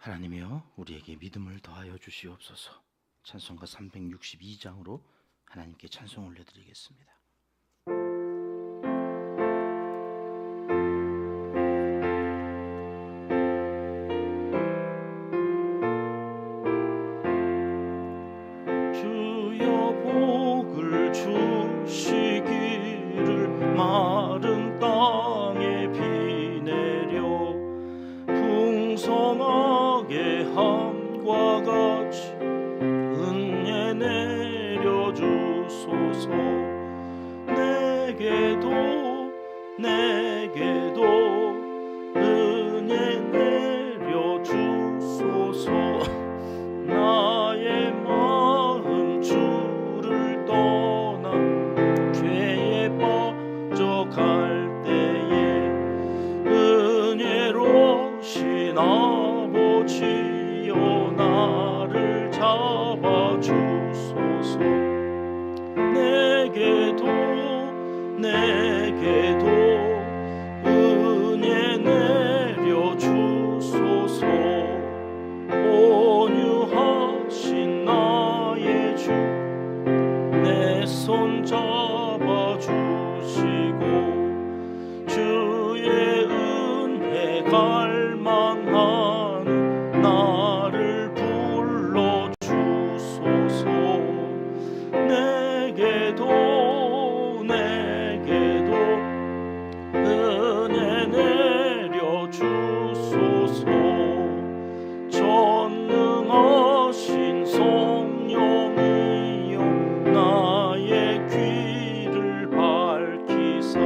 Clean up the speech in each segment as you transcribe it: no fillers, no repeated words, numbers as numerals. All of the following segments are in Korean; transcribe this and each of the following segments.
하나님이여 우리에게 믿음을 더하여 주시옵소서. 찬송가 362장으로 하나님께 찬송 올려드리겠습니다. 주여 복을 주시기를 마른 땅에 비 내려 풍성하게 함과 같이 은혜 내려 주소서. 내게도 은혜 내려 주소서. 나의 마음 주를 떠나 죄에 빠져갈 때에 은혜로우신 아버지여 나를 잡아주소서. 내게도 은혜 내려 주소서. 온유하신 나의 주 내 손 잡아주시고 주의 은혜 갈망하는 나를 불러주소서. 내게도 은혜 내려 주소서. 전능하신 성령이여 나의 귀를 밝히사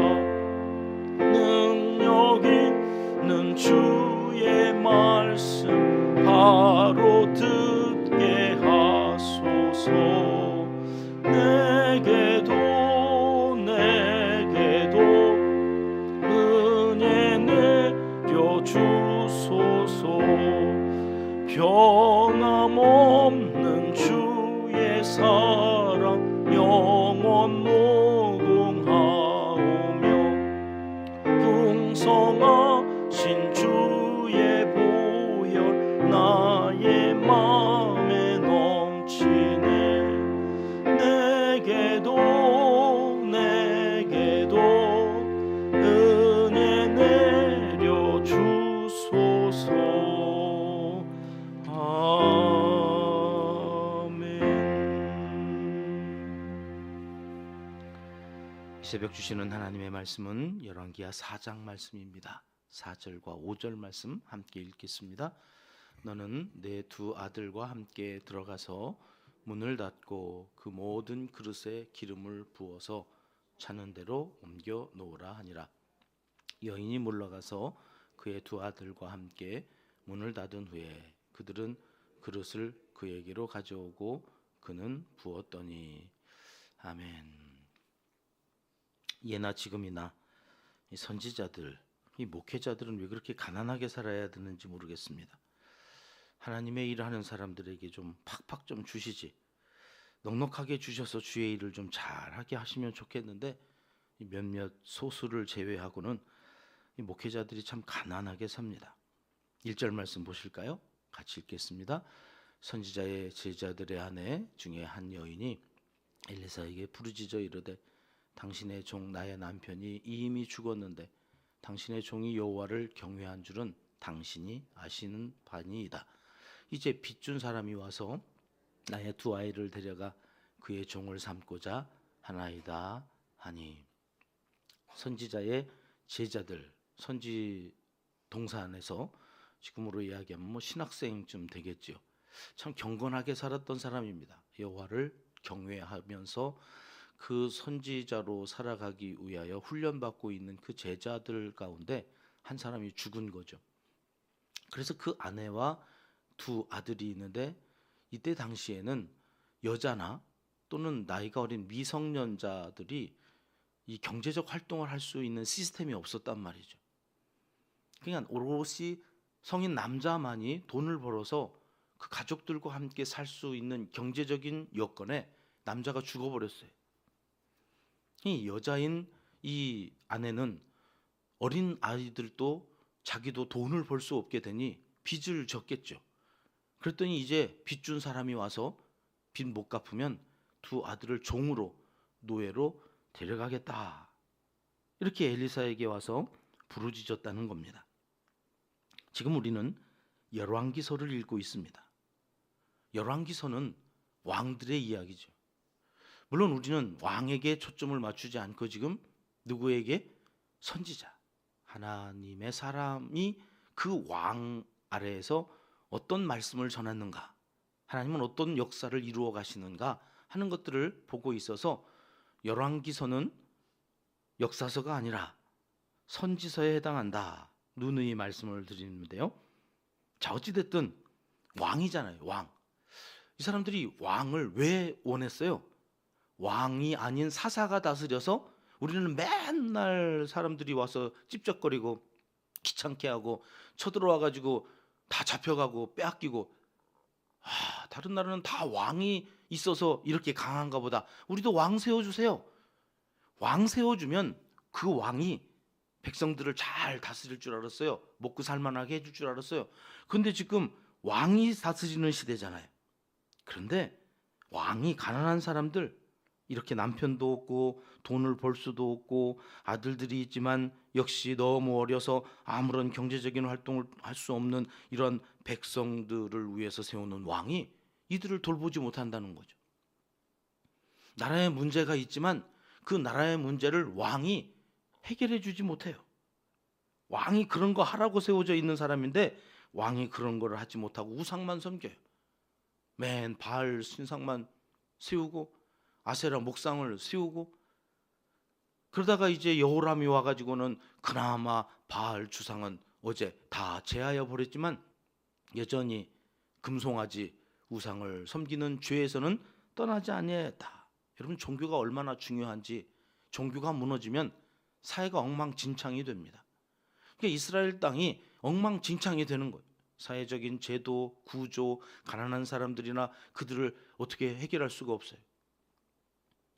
능력 있는 주의 말씀 바로 듣게 하소서. 내게도 은혜 내려 주소서. 변함없는 주의 사랑 영원 무궁하오며 풍성하신 주의 보혈 나의 마음에 넘치네. 내게도 은혜 내려 주소서. 이 새벽 주시는 하나님의 말씀은 열왕기하 4장 말씀입니다. 4절과 5절 말씀 함께 읽겠습니다. 너는 내 두 아들과 함께 들어가서 문을 닫고 그 모든 그릇에 기름을 부어서 차는 대로 옮겨 놓으라 하니라. 여인이 물러가서 그의 두 아들과 함께 문을 닫은 후에 그들은 그릇을 그에게로 가져오고 그는 부었더니. 아멘. 예나 지금이나 이 선지자들, 이 목회자들은 왜 그렇게 가난하게 살아야 되는지 모르겠습니다. 하나님의 일을 하는 사람들에게 좀 팍팍 좀 주시지, 넉넉하게 주셔서 주의 일을 좀 잘하게 하시면 좋겠는데 몇몇 소수를 제외하고는 이 목회자들이 참 가난하게 삽니다. 1절 말씀 보실까요? 같이 읽겠습니다. 선지자의 제자들의 아내 중에 한 여인이 엘리사에게 부르짖어 이르되 당신의 종 나의 남편이 이미 죽었는데 당신의 종이 여호와를 경외한 줄은 당신이 아시는 바니이다. 이제 빚준 사람이 와서 나의 두 아이를 데려가 그의 종을 삼고자 하나이다 하니. 선지자의 제자들, 선지 동산에서 지금으로 이야기하면 뭐 신학생쯤 되겠죠. 참 경건하게 살았던 사람입니다. 여호와를 경외하면서 그 선지자로 살아가기 위하여 훈련받고 있는 그 제자들 가운데 한 사람이 죽은 거죠. 그래서 그 아내와 두 아들이 있는데 이때 당시에는 여자나 또는 나이가 어린 미성년자들이 이 경제적 활동을 할 수 있는 시스템이 없었단 말이죠. 그러니까 오롯이 성인 남자만이 돈을 벌어서 그 가족들과 함께 살 수 있는 경제적인 여건에 남자가 죽어버렸어요. 이 여자인 이 아내는 어린 아이들도 자기도 돈을 벌 수 없게 되니 빚을 졌겠죠. 그랬더니 이제 빚 준 사람이 와서 빚 못 갚으면 두 아들을 종으로 노예로 데려가겠다. 이렇게 엘리사에게 와서 부르짖었다는 겁니다. 지금 우리는 열왕기서를 읽고 있습니다. 열왕기서는 왕들의 이야기죠. 물론 우리는 왕에게 초점을 맞추지 않고 지금 누구에게? 선지자, 하나님의 사람이 그 왕 아래에서 어떤 말씀을 전했는가, 하나님은 어떤 역사를 이루어 가시는가 하는 것들을 보고 있어서 열왕기서는 역사서가 아니라 선지서에 해당한다. 누누이 말씀을 드리는데요. 자, 어찌됐든 왕이잖아요. 왕. 이 사람들이 왕을 왜 원했어요? 왕이 아닌 사사가 다스려서 우리는 맨날 사람들이 와서 찝쩍거리고 귀찮게 하고 쳐들어와 가지고 다 잡혀가고 빼앗기고, 다른 나라는 다 왕이 있어서 이렇게 강한가 보다. 우리도 왕 세워주세요. 왕 세워주면 그 왕이 백성들을 잘 다스릴 줄 알았어요. 먹고 살만하게 해줄 줄 알았어요. 그런데 지금 왕이 다스리는 시대잖아요. 그런데 왕이 가난한 사람들, 이렇게 남편도 없고 돈을 벌 수도 없고 아들들이 있지만 역시 너무 어려서 아무런 경제적인 활동을 할 수 없는 이런 백성들을 위해서 세우는 왕이 이들을 돌보지 못한다는 거죠. 나라에 문제가 있지만 그 나라의 문제를 왕이 해결해 주지 못해요. 왕이 그런 거 하라고 세워져 있는 사람인데 왕이 그런 걸 하지 못하고 우상만 섬겨요. 맨 바알 신상만 세우고 아세라 목상을 세우고, 그러다가 이제 여호람이 와가지고는 그나마 바알 주상은 어제 다 제하여 버렸지만 여전히 금송아지 우상을 섬기는 죄에서는 떠나지 아니했다. 여러분, 종교가 얼마나 중요한지, 종교가 무너지면 사회가 엉망진창이 됩니다. 그러니까 이스라엘 땅이 엉망진창이 되는 거예요. 사회적인 제도, 구조, 가난한 사람들이나 그들을 어떻게 해결할 수가 없어요.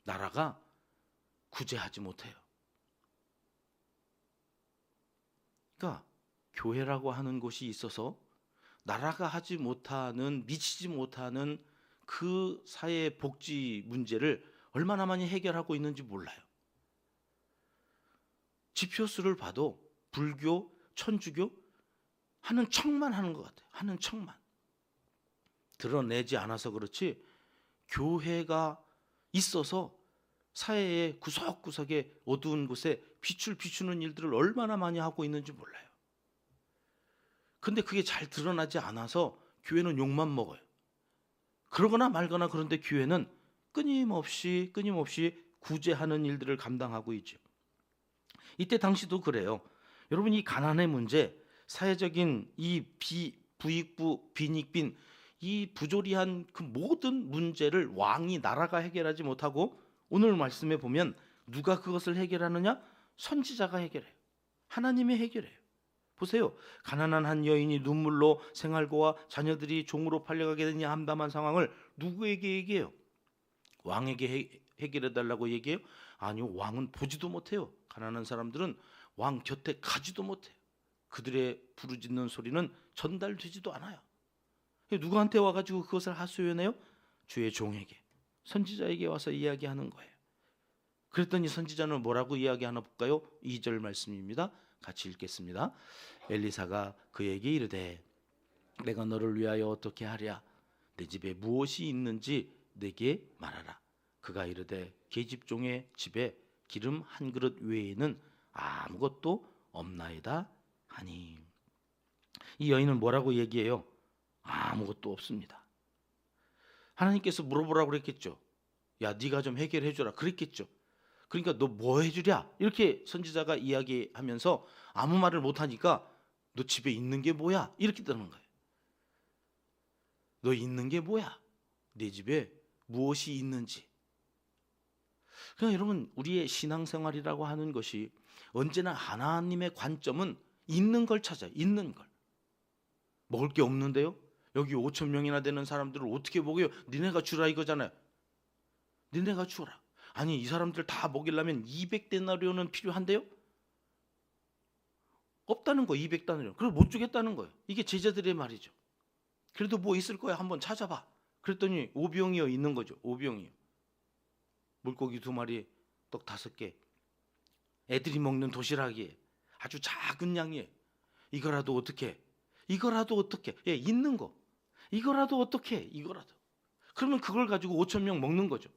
나라가 구제하지 못해요. 그러니까 교회라고 하는 곳이 있어서 나라가 하지 못하는, 미치지 못하는 그 사회 복지 문제를 얼마나 많이 해결하고 있는지 몰라요. 지표수를 봐도 불교, 천주교 하는 척만 하는 것 같아요. 하는 척만. 드러내지 않아서 그렇지 교회가 있어서 사회의 구석구석에 어두운 곳에 빛을 비추는 일들을 얼마나 많이 하고 있는지 몰라요. 근데 그게 잘 드러나지 않아서 교회는 욕만 먹어요. 그러거나 말거나. 그런데 교회는 끊임없이 구제하는 일들을 감당하고 있죠. 이때 당시도 그래요. 여러분, 이 가난의 문제, 사회적인 이 부익부, 빈익빈, 이 부조리한 그 모든 문제를 왕이, 나라가 해결하지 못하고 오늘 말씀에 보면 누가 그것을 해결하느냐? 선지자가 해결해요. 하나님이 해결해요. 보세요. 가난한 한 여인이 눈물로 생활고와 자녀들이 종으로 팔려가게 된 이 암담한 상황을 누구에게 얘기해요? 왕에게 해결해달라고 얘기해요? 아니요. 왕은 보지도 못해요. 가난한 사람들은 왕 곁에 가지도 못해요. 그들의 부르짖는 소리는 전달되지도 않아요. 누구한테 와가지고 그것을 하소연해요? 주의 종에게, 선지자에게 와서 이야기하는 거예요. 그랬더니 선지자는 뭐라고 이야기하나 볼까요? 2절 말씀입니다. 같이 읽겠습니다. 엘리사가 그에게 이르되 내가 너를 위하여 어떻게 하랴? 내 집에 무엇이 있는지 내게 말하라. 그가 이르되 계집종의 집에 기름 한 그릇 외에는 아무것도 없나이다 하니. 이 여인은 뭐라고 얘기해요? 아무것도 없습니다. 하나님께서 물어보라고 그랬겠죠. 야, 네가 좀 해결해 주라 그랬겠죠. 그러니까 너 뭐 해주랴? 이렇게 선지자가 이야기하면서 아무 말을 못하니까 너 집에 있는 게 뭐야? 이렇게 뜨는 거예요. 너 있는 게 뭐야? 내 집에 무엇이 있는지. 그러니까 여러분, 우리의 신앙생활이라고 하는 것이 언제나 하나님의 관점은 있는 걸 찾아요. 있는 걸. 먹을 게 없는데요? 여기 5천 명이나 되는 사람들을 어떻게 먹여요? 니네가 주라 이거잖아요. 니네가 주라. 아니, 이 사람들 다 먹이려면 200데나리온은 필요한데요? 없다는 거. 200데나리온. 그걸 못 주겠다는 거예요. 이게 제자들의 말이죠. 그래도 뭐 있을 거야, 한번 찾아봐. 그랬더니 오병이어 있는 거죠. 오병이어. 물고기 2마리, 떡 5개. 애들이 먹는 도시락이에요. 아주 작은 양이에요. 이거라도 어떻게? 이거라도 어떻게? 예, 있는 거. 이거라도 어떻게? 이거라도. 그러면 그걸 가지고 5천 명 먹는 거죠.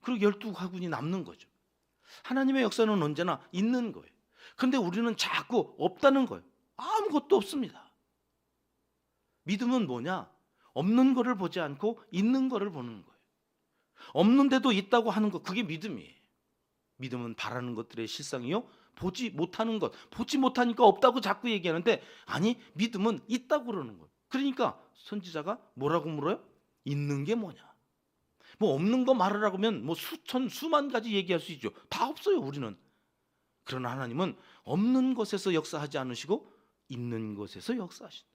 그리고 12가군이 남는 거죠. 하나님의 역사는 언제나 있는 거예요. 근데 우리는 자꾸 없다는 거예요. 아무것도 없습니다. 믿음은 뭐냐? 없는 거를 보지 않고 있는 거를 보는 거예요. 없는데도 있다고 하는 것, 그게 믿음이에요. 믿음은 바라는 것들의 실상이요, 보지 못하는 것. 보지 못하니까 없다고 자꾸 얘기하는데, 아니, 믿음은 있다고 그러는 거예요. 그러니까 선지자가 뭐라고 물어요? 있는 게 뭐냐? 뭐 없는 거 말하라고 하면 뭐 수천 수만 가지 얘기할 수 있죠. 다 없어요, 우리는. 그러나 하나님은 없는 것에서 역사하지 않으시고 있는 것에서 역사하신다.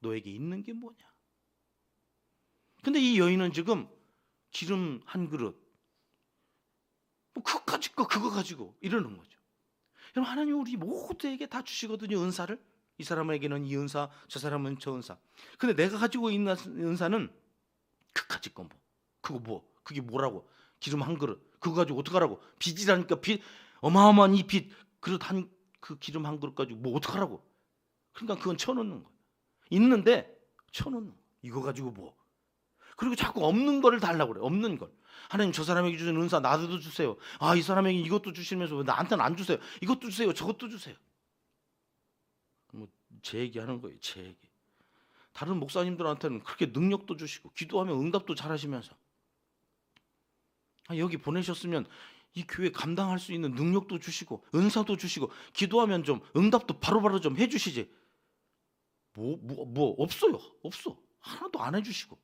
너에게 있는 게 뭐냐? 근데 이 여인은 지금 기름 한 그릇, 뭐 그거 가지고 이러는 거죠. 여러분, 하나님 우리 모두에게 다 주시거든요, 은사를. 이 사람에게는 이 은사, 저 사람은 저 은사. 근데 내가 가지고 있는 은사는 그까짓 건 뭐? 그거 뭐? 그게 뭐라고? 기름 한 그릇. 그거 가지고 어떡하라고? 빚이라니까, 빚, 어마어마한 이 빚, 그릇 한, 그 기름 한 그릇 가지고 뭐 어떡하라고? 그러니까 그건 쳐놓는 거예요. 있는데 쳐놓는 거예요. 이거 가지고 뭐? 그리고 자꾸 없는 거를 달라고 그래요. 없는 걸. 하나님, 저 사람에게 주신 은사 나도 주세요. 아, 이 사람에게 이것도 주시면서 왜 나한테는 안 주세요? 이것도 주세요. 저것도 주세요. 뭐 제 얘기하는 거예요. 제 얘기. 다른 목사님들한테는 그렇게 능력도 주시고 기도하면 응답도 잘하시면서, 여기 보내셨으면 이 교회 감당할 수 있는 능력도 주시고 은사도 주시고 기도하면 좀 응답도 바로바로 좀 해주시지. 뭐 없어요. 없어. 하나도 안 해주시고.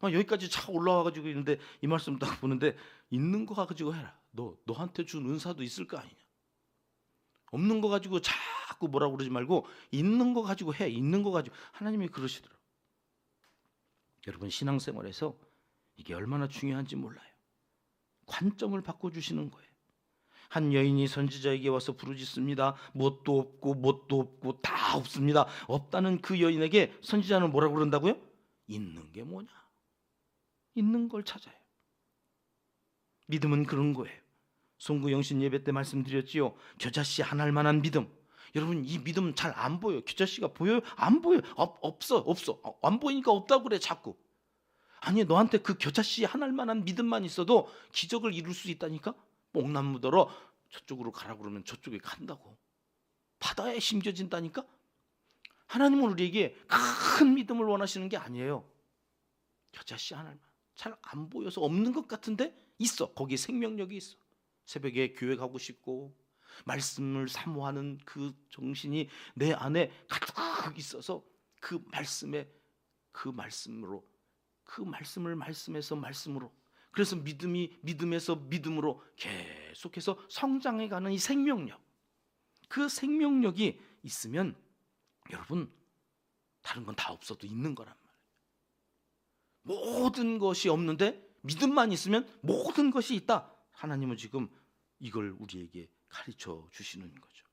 여기까지 차 올라와가지고 있는데 이 말씀 딱 보는데, 있는 거 가지고 해라. 너한테 준 은사도 있을 거 아니냐. 없는 거 가지고 자꾸 뭐라고 그러지 말고 있는 거 가지고 해. 있는 거 가지고. 하나님이 그러시더라고요. 여러분, 신앙생활에서 이게 얼마나 중요한지 몰라요. 관점을 바꿔주시는 거예요. 한 여인이 선지자에게 와서 부르짖습니다. 뭣도 없고 다 없습니다. 없다는 그 여인에게 선지자는 뭐라고 그런다고요? 있는 게 뭐냐? 있는 걸 찾아요. 믿음은 그런 거예요. 송구영신 예배 때 말씀드렸지요. 겨자씨 하나 할 만한 믿음. 여러분, 이 믿음 잘 안 보여요. 겨자씨가 보여요? 안 보여요. 없어. 안 보이니까 없다고 그래 자꾸. 아니, 너한테 그 겨자씨 하나 할 만한 믿음만 있어도 기적을 이룰 수 있다니까. 뽕나무더러 저쪽으로 가라 그러면 저쪽에 간다고. 바다에 심겨진다니까. 하나님은 우리에게 큰 믿음을 원하시는 게 아니에요. 겨자씨 하나만. 잘 안 보여서 없는 것 같은데 있어. 거기에 생명력이 있어. 새벽에 교회 가고 싶고 말씀을 사모하는 그 정신이 내 안에 가득 있어서 그 말씀으로, 그 말씀을 말씀에서 말씀으로, 그래서 믿음이 믿음에서 믿음으로 계속해서 성장해가는 이 생명력, 그 생명력이 있으면 여러분, 다른 건 다 없어도 있는 거란 말이에요. 모든 것이 없는데 믿음만 있으면 모든 것이 있다. 하나님은 지금 이걸 우리에게 가르쳐 주시는 거죠.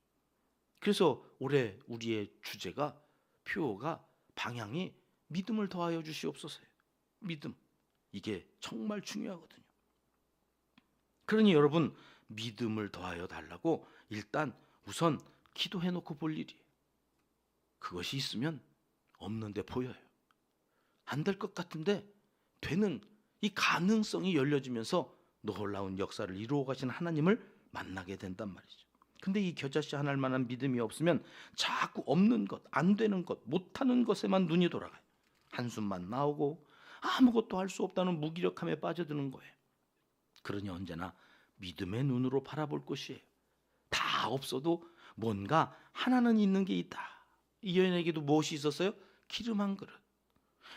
그래서 올해 우리의 주제가, 표어가, 방향이 믿음을 더하여 주시옵소서예요. 믿음, 이게 정말 중요하거든요. 그러니 여러분, 믿음을 더하여 달라고 일단 우선 기도해놓고 볼 일이에요. 그것이 있으면 없는데 보여요. 안 될 것 같은데 되는 이 가능성이 열려지면서 놀라운 역사를 이루어 가신 하나님을 만나게 된단 말이죠. 근데 이 겨자씨 하나 할 만한 믿음이 없으면 자꾸 없는 것, 안 되는 것, 못하는 것에만 눈이 돌아가요. 한숨만 나오고 아무것도 할 수 없다는 무기력함에 빠져드는 거예요. 그러니 언제나 믿음의 눈으로 바라볼 것이에요. 다 없어도 뭔가 하나는 있는 게 있다. 이 여인에게도 무엇이 있었어요? 기름 한 그릇.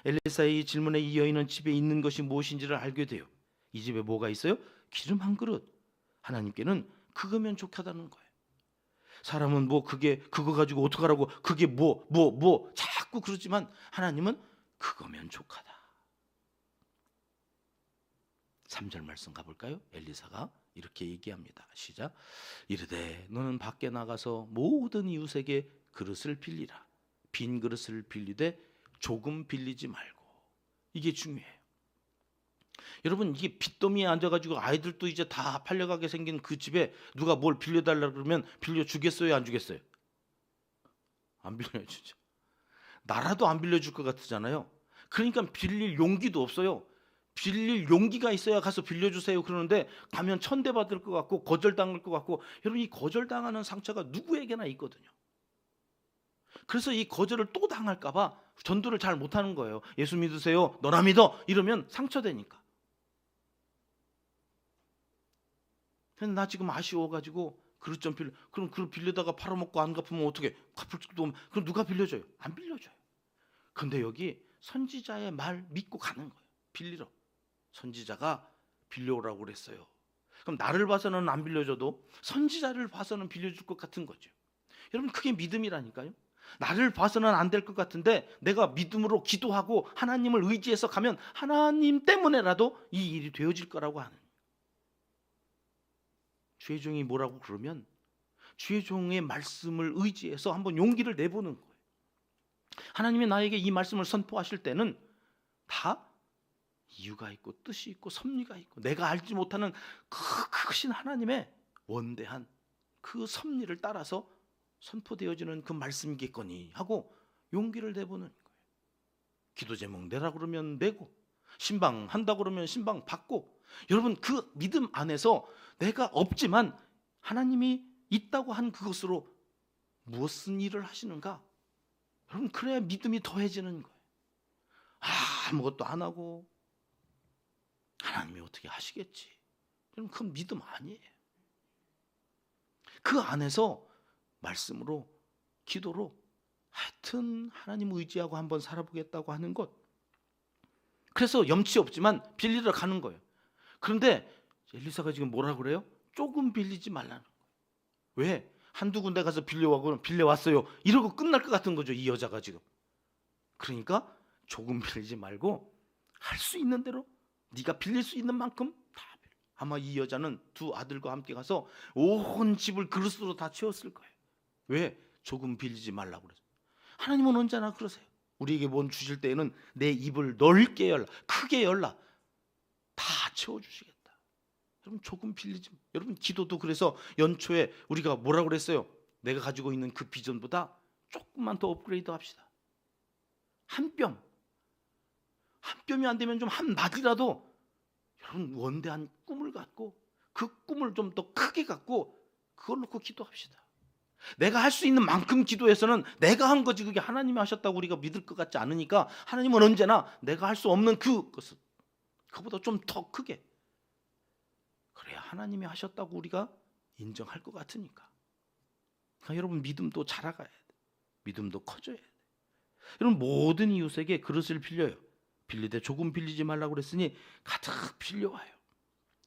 엘리사의 질문에 이 여인은 집에 있는 것이 무엇인지를 알게 돼요. 이 집에 뭐가 있어요? 기름 한 그릇. 하나님께는 그거면 좋다는 거예요. 사람은 뭐 그거 가지고 어떡하라고, 그게 뭐 자꾸 그러지만 하나님은 그거면 족하다. 3절 말씀 가볼까요? 엘리사가 이렇게 얘기합니다. 시작. 이르되 너는 밖에 나가서 모든 이웃에게 그릇을 빌리라. 빈 그릇을 빌리되 조금 빌리지 말고. 이게 중요해요. 여러분, 이게 빚더미에 앉아가지고 아이들도 이제 다 팔려가게 생긴 그 집에 누가 뭘 빌려달라 그러면 빌려주겠어요, 안 주겠어요? 안 빌려주죠. 나라도 안 빌려줄 것 같잖아요. 그러니까 빌릴 용기도 없어요. 빌릴 용기가 있어야 가서 빌려주세요 그러는데 가면 천대받을 것 같고 거절당할 것 같고, 여러분 이 거절당하는 상처가 누구에게나 있거든요. 그래서 이 거절을 또 당할까 봐 전도를 잘 못하는 거예요. 예수 믿으세요, 너나 믿어 이러면 상처되니까. 근데 나 지금 아쉬워가지고 그릇 좀 빌려. 그럼 그릇 빌려다가 팔아먹고 안 갚으면 어떻게? 갚을 줄도 없으면 그럼 누가 빌려줘요? 안 빌려줘요. 근데 여기 선지자의 말 믿고 가는 거예요. 빌리러. 선지자가 빌려오라고 그랬어요. 그럼 나를 봐서는 안 빌려줘도 선지자를 봐서는 빌려줄 것 같은 거죠. 여러분 그게 믿음이라니까요. 나를 봐서는 안 될 것 같은데 내가 믿음으로 기도하고 하나님을 의지해서 가면 하나님 때문에라도 이 일이 되어질 거라고 하는. 주의 종이 뭐라고 그러면 주의 종의 말씀을 의지해서 한번 용기를 내보는 거예요. 하나님이 나에게 이 말씀을 선포하실 때는 다 이유가 있고 뜻이 있고 섭리가 있고 내가 알지 못하는 크신 하나님의 원대한 그 섭리를 따라서 선포되어지는 그 말씀이겠거니 하고 용기를 내보는 거예요. 기도 제목 내라 그러면 내고, 신방 한다 그러면 신방 받고. 여러분 그 믿음 안에서 내가 없지만 하나님이 있다고 한 그것으로 무슨 일을 하시는가? 여러분 그래야 믿음이 더해지는 거예요. 아무것도 안 하고 하나님이 어떻게 하시겠지? 여러분 그건 믿음 아니에요. 그 안에서 말씀으로 기도로 하여튼 하나님 의지하고 한번 살아보겠다고 하는 것. 그래서 염치 없지만 빌리러 가는 거예요. 그런데 엘리사가 지금 뭐라 그래요? 조금 빌리지 말라는 거예요. 왜? 한두 군데 가서 빌려왔어요 이러고 끝날 것 같은 거죠, 이 여자가 지금. 그러니까 조금 빌리지 말고 할 수 있는 대로 네가 빌릴 수 있는 만큼 다 빌려. 아마 이 여자는 두 아들과 함께 가서 온 집을 그릇으로 다 채웠을 거예요. 왜? 조금 빌리지 말라고 그래서. 하나님은 언제나 그러세요. 우리에게 뭔 주실 때에는 내 입을 넓게 열라, 크게 열라, 다 채워주시겠다. 여러분 조금 빌리지. 여러분 기도도 그래서 연초에 우리가 뭐라고 그랬어요? 내가 가지고 있는 그 비전보다 조금만 더 업그레이드 합시다. 한 뼘이 안 되면 좀 한 마디라도 여러분 원대한 꿈을 갖고 그 꿈을 좀 더 크게 갖고 그걸 놓고 기도합시다. 내가 할 수 있는 만큼 기도해서는 내가 한 거지 그게 하나님이 하셨다고 우리가 믿을 것 같지 않으니까 하나님은 언제나 내가 할 수 없는 그것을 그보다 좀 더 크게, 그래야 하나님이 하셨다고 우리가 인정할 것 같으니까. 그러니까 여러분 믿음도 자라가야 돼. 믿음도 커져야 돼. 여러분 모든 이웃에게 그릇을 빌려요. 빌리되 조금 빌리지 말라고 그랬으니 가득 빌려와요.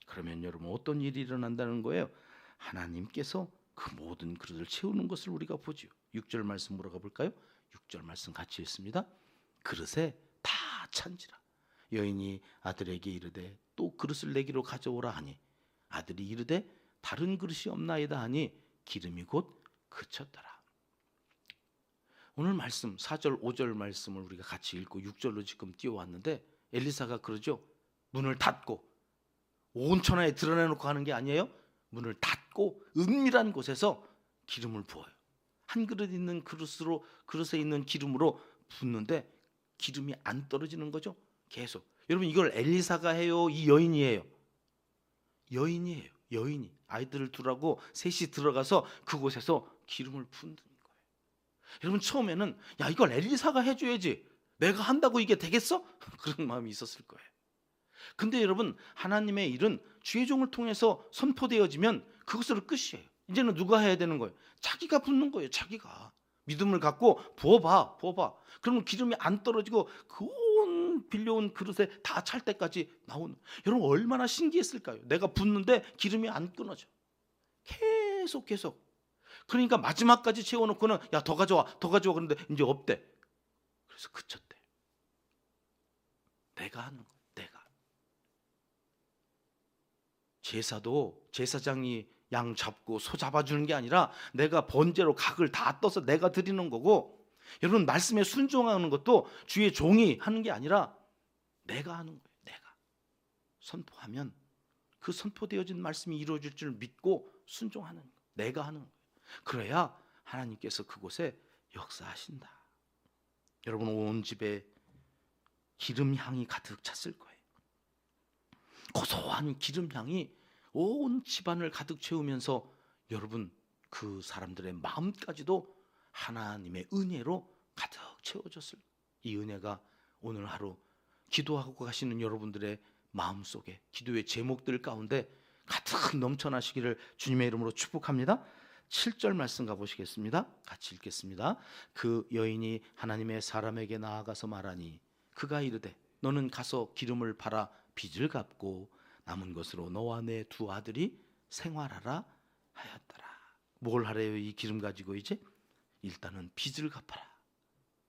그러면 여러분 어떤 일이 일어난다는 거예요? 하나님께서 그 모든 그릇을 채우는 것을 우리가 보지요. 6절 말씀 물어가 볼까요? 6절 말씀 같이 읽습니다. 그릇에 다 찬지라. 여인이 아들에게 이르되 또 그릇을 내기로 가져오라 하니 아들이 이르되 다른 그릇이 없나이다 하니 기름이 곧 그쳤더라. 오늘 말씀 4절 5절 말씀을 우리가 같이 읽고 6절로 지금 띄워왔는데 엘리사가 그러죠. 문을 닫고 온 천하에 드러내놓고 하는 게 아니에요. 문을 닫고 은밀한 곳에서 기름을 부어요. 한 그릇 있는 그릇에 있는 기름으로 붓는데 기름이 안 떨어지는 거죠. 계속. 여러분 이걸 엘리사가 해요? 이 여인이 해요? 여인이에요. 여인이 아이들을 두라고 셋이 들어가서 그곳에서 기름을 붓는 거예요. 여러분 처음에는 야 이걸 엘리사가 해줘야지 내가 한다고 이게 되겠어? 그런 마음이 있었을 거예요. 근데 여러분 하나님의 일은 주의 종을 통해서 선포되어지면 그것으로 끝이에요. 이제는 누가 해야 되는 거예요? 자기가 붓는 거예요. 자기가 믿음을 갖고 부어봐. 그러면 기름이 안 떨어지고 그 온 빌려온 그릇에 다 찰 때까지 나오는. 여러분 얼마나 신기했을까요? 내가 붓는데 기름이 안 끊어져. 계속 그러니까 마지막까지 채워놓고는 야 더 가져와 그런데 이제 없대. 그래서 그쳤대. 내가 하는 거야. 내가. 제사도 제사장이 양 잡고 소 잡아주는 게 아니라 내가 번제로 각을 다 떠서 내가 드리는 거고, 여러분, 말씀에 순종하는 것도 주의 종이 하는 게 아니라 내가 하는 거예요. 내가 선포하면 그 선포되어진 말씀이 이루어질 줄 믿고 순종하는 거예요. 내가 하는 거예요. 그래야 하나님께서 그곳에 역사하신다. 여러분, 온 집에 기름 향이 가득 찼을 거예요. 고소한 기름 향이 온 집안을 가득 채우면서 여러분, 그 사람들의 마음까지도 하나님의 은혜로 가득 채워졌을 거예요. 이 은혜가 오늘 하루 기도하고 가시는 여러분들의 마음속에, 기도의 제목들 가운데 가득 넘쳐나시기를 주님의 이름으로 축복합니다. 7절 말씀 가보시겠습니다. 같이 읽겠습니다. 그 여인이 하나님의 사람에게 나아가서 말하니 그가 이르되 너는 가서 기름을 팔아 빚을 갚고 남은 것으로 너와 내 두 아들이 생활하라 하였더라. 뭘 하래요? 이 기름 가지고 이제 일단은 빚을 갚아라.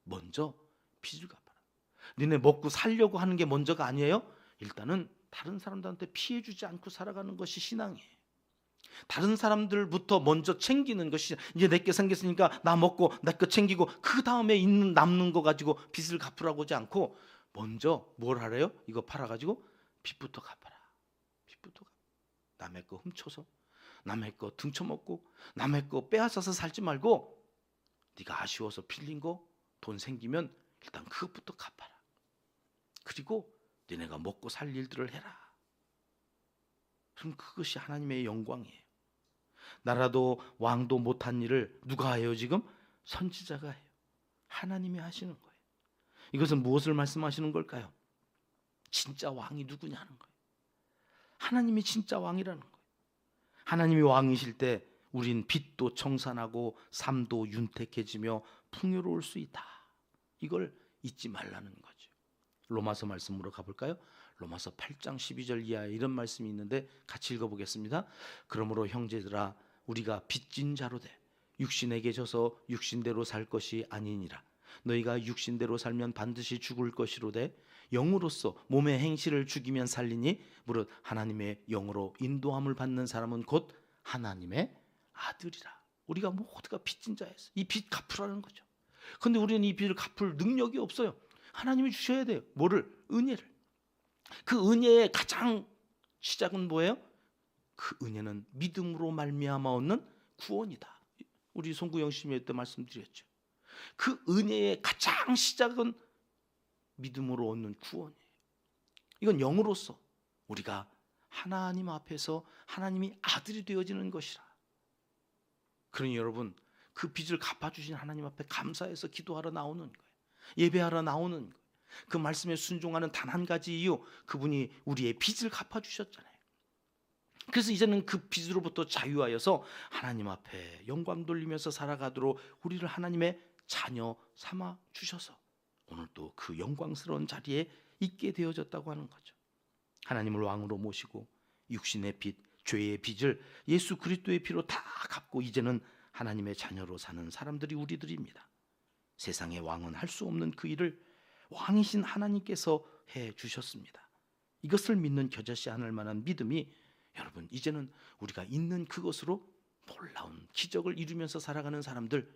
먼저 빚을 갚아라. 너네 먹고 살려고 하는 게 먼저가 아니에요. 일단은 다른 사람들한테 피해 주지 않고 살아가는 것이 신앙이에요. 다른 사람들부터 먼저 챙기는 것이, 이제 내게 생겼으니까 나 먹고 내 거 챙기고 그 다음에 있는 남는 거 가지고 빚을 갚으라고 하지 않고 먼저 뭘 하래요? 이거 팔아가지고 빚부터 갚아라. 빚부터 갚아. 남의 거 훔쳐서, 남의 거 등쳐먹고, 남의 거 빼앗아서 살지 말고 네가 아쉬워서 빌린 거 돈 생기면 일단 그것부터 갚아라. 그리고 너네가 먹고 살 일들을 해라. 그럼 그것이 하나님의 영광이에요. 나라도 왕도 못한 일을 누가 해요? 지금 선지자가 해요. 하나님이 하시는 거예요. 이것은 무엇을 말씀하시는 걸까요? 진짜 왕이 누구냐는 거예요. 하나님이 진짜 왕이라는 거예요. 하나님이 왕이실 때 우린 빛도 청산하고 삶도 윤택해지며 풍요로울 수 있다. 이걸 잊지 말라는 거죠. 로마서 말씀으로 가볼까요? 로마서 8장 12절 이하에 이런 말씀이 있는데 같이 읽어보겠습니다. 그러므로 형제들아 우리가 빚진 자로 돼 육신에게 져서 육신대로 살 것이 아니니라. 너희가 육신대로 살면 반드시 죽을 것이로되 영으로서 몸의 행실을 죽이면 살리니 무릇 하나님의 영으로 인도함을 받는 사람은 곧 하나님의 아들이라. 우리가 모두가 빚진 자였어요. 이 빚 갚으라는 거죠. 그런데 우리는 이 빚을 갚을 능력이 없어요. 하나님이 주셔야 돼요. 뭐를? 은혜를. 그 은혜의 가장 시작은 뭐예요? 그 은혜는 믿음으로 말미암아 얻는 구원이다. 우리 송구영 씨님 때 말씀드렸죠. 그 은혜의 가장 시작은 믿음으로 얻는 구원이에요. 이건 영으로서 우리가 하나님 앞에서 하나님이 아들이 되어지는 것이라. 그러니 여러분, 그 빚을 갚아주신 하나님 앞에 감사해서 기도하러 나오는 거예요. 예배하러 나오는 거예요. 그 말씀에 순종하는 단 한 가지 이유, 그분이 우리의 빚을 갚아주셨잖아요. 그래서 이제는 그 빚으로부터 자유하여서 하나님 앞에 영광 돌리면서 살아가도록 우리를 하나님의 자녀 삼아 주셔서 오늘 또 그 영광스러운 자리에 있게 되어졌다고 하는 거죠. 하나님을 왕으로 모시고 육신의 빚, 죄의 빚을 예수 그리스도의 피로 다 갚고 이제는 하나님의 자녀로 사는 사람들이 우리들입니다. 세상의 왕은 할 수 없는 그 일을 왕이신 하나님께서 해 주셨습니다. 이것을 믿는 겨자씨 않을 만한 믿음이 여러분, 이제는 우리가 있는 그것으로 놀라운 기적을 이루면서 살아가는 사람들,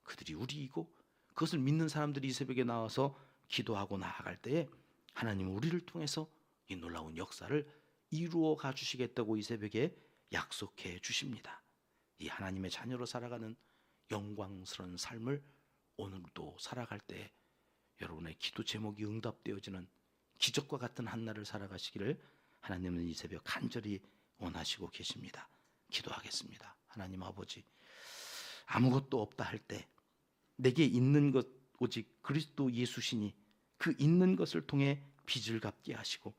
그들이 우리이고 그것을 믿는 사람들이 이 새벽에 나와서 기도하고 나아갈 때에 하나님은 우리를 통해서 이 놀라운 역사를 이루어 가 주시겠다고 이 새벽에 약속해 주십니다. 이 하나님의 자녀로 살아가는 영광스러운 삶을 오늘도 살아갈 때 여러분의 기도 제목이 응답되어지는 기적과 같은 한 날을 살아가시기를 하나님은 이 새벽 간절히 원하시고 계십니다. 기도하겠습니다. 하나님 아버지, 아무것도 없다 할 때 내게 있는 것 오직 그리스도 예수시니 그 있는 것을 통해 빚을 갚게 하시고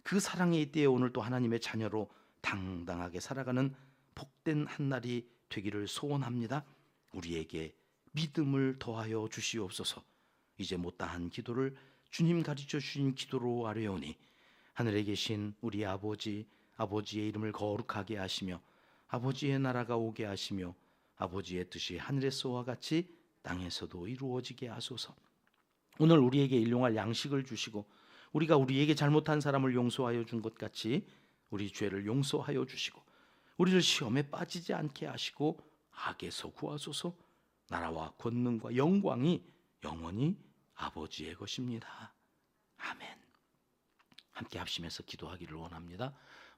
그 사랑의 이때에 오늘 또 하나님의 자녀로 당당하게 살아가는 복된 한 날이 되기를 소원합니다. 우리에게 믿음을 더하여 주시옵소서. 이제 못다한 기도를 주님 가르쳐 주신 기도로 아뢰오니 하늘에 계신 우리 아버지, 아버지의 이름을 거룩하게 하시며 아버지의 나라가 오게 하시며 아버지의 뜻이 하늘에서와 같이 땅에서도 이루어지게 하소서. 오늘 우리에게 일용할 양식을 주시고 우리가 우리에게 잘못한 사람을 용서하여 준 것 같이 우리 죄를 용서하여 주시고 우리를 시험에 빠지지 않게 하시고 악에서 구하소서. 나라와 권능과 영광이 영원히 아버지의 것입니다. 아멘. 함께 합심해서 기도하기를 원합니다.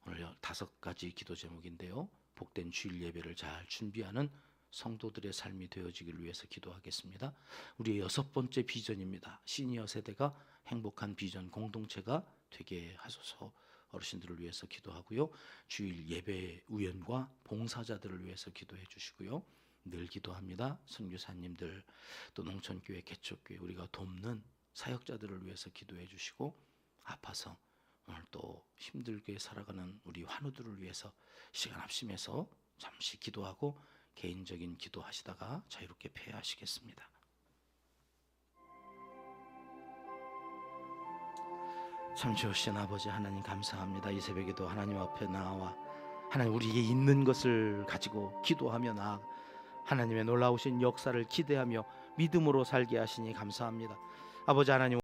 오늘 5가지 기도 제목인데요. 복된 주일 예배를 잘 준비하는 성도들의 삶이 되어지기를 위해서 기도하겠습니다. 우리의 6번째 비전입니다. 시니어 세대가 행복한 비전 공동체가 되게 하소서. 어르신들을 위해서 기도하고요. 주일 예배 우연과 봉사자들을 위해서 기도해 주시고요. 늘 기도합니다. 선교사님들 또 농촌교회 개척교회 우리가 돕는 사역자들을 위해서 기도해 주시고, 아파서 오늘 또 힘들게 살아가는 우리 환우들을 위해서 시간 합심해서 잠시 기도하고 개인적인 기도하시다가 자유롭게 폐하시겠습니다. 참 좋으신 아버지 하나님 감사합니다. 이 새벽에도 하나님 앞에 나와 하나님 우리에게 있는 것을 가지고 기도하며 하나님의 놀라우신 역사를 기대하며 믿음으로 살게 하시니 감사합니다. 아버지 하나님,